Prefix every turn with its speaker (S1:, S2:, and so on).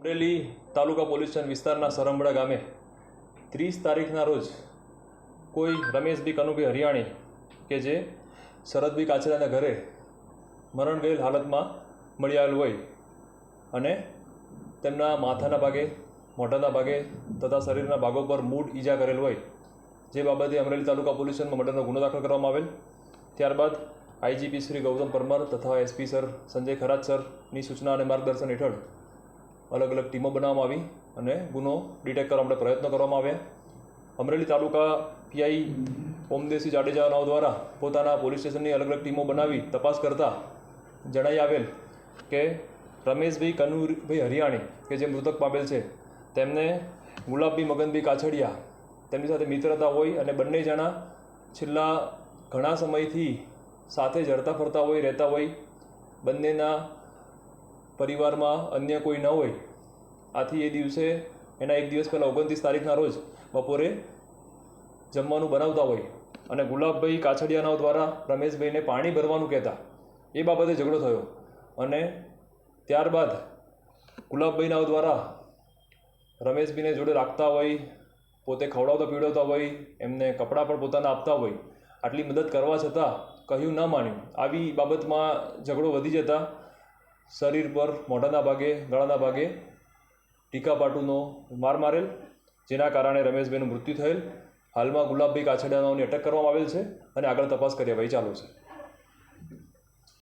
S1: અમરેલી તાલુકા police station વિસ્તારના સરંબડા ગામે 30 તારીખના રોજ કોઈ રમેશભાઈ કનુભાઈ હરિયાણી કે જે શરદભાઈ કાછડિયાના ઘરે મરણ ગયેલ હાલતમાં મળી આવેલ હોય અને તેમના માથાના ભાગે, મોઢાના ભાગે તથા શરીરના ભાગો પર મૂઢ ઈજા કરેલ હોય, જે બાબતે અમરેલી તાલુકા પોલીસ સ્ટેશનમાં મર્ડરનો ગુનો દાખલ કરવામાં આવેલ. ત્યારબાદ આઈજીપી શ્રી ગૌતમ પરમાર તથા એસપી સર સંજય ખરાત સરની સૂચના અને માર્ગદર્શન હેઠળ અલગ અલગ ટીમો બનાવવામાં આવી અને ગુનો ડિટેક્ટ કરવા માટે પ્રયત્નો કરવામાં આવ્યા. અમરેલી તાલુકા પીઆઈ ઓમદેવસિંહ જાડેજાનાઓ દ્વારા પોતાના પોલીસ સ્ટેશનની અલગ અલગ ટીમો બનાવી તપાસ કરતાં જણાઈ આવેલ કે રમેશભાઈ કનુભાઈ હરિયાણી કે જે મૃતક પામેલ છે તેમને ગુલાબભાઈ મગનભાઈ કાછડિયા તેમની સાથે મિત્રતા હોય અને બંને જણા છેલ્લા ઘણા સમયથી સાથે જરતા ફરતા હોય, રહેતા હોય. બંનેના પરિવારમાં અન્ય કોઈ ન હોય. આથી એ દિવસે એના એક દિવસ પહેલાં 29 તારીખના રોજ બપોરે જમવાનું બનાવતા હોય અને ગુલાબભાઈ કાછડિયાનાઓ દ્વારા રમેશભાઈને પાણી ભરવાનું કહેતા એ બાબતે ઝઘડો થયો અને ત્યારબાદ ગુલાબભાઈનાઓ દ્વારા રમેશભાઈને જોડે રાખતા હોય, પોતે ખવડાવતા પીવડાવતા હોય, એમને કપડાં પણ પોતાના આપતા હોય. આટલી મદદ કરવા છતાં કહ્યું ન માન્યું. આવી બાબતમાં ઝઘડો વધી જતા શરીર પર, મોઢાના ભાગે, ગળાના ભાગે ટીકાપાટુનો માર મારેલ, જેના કારણે રમેશભાઈનું મૃત્યુ થયેલ. હાલમાં ગુલાબભાઈ કાછડિયાનાઓની અટક કરવામાં આવેલ છે અને આગળ તપાસ કાર્યવાહી ચાલુ છે.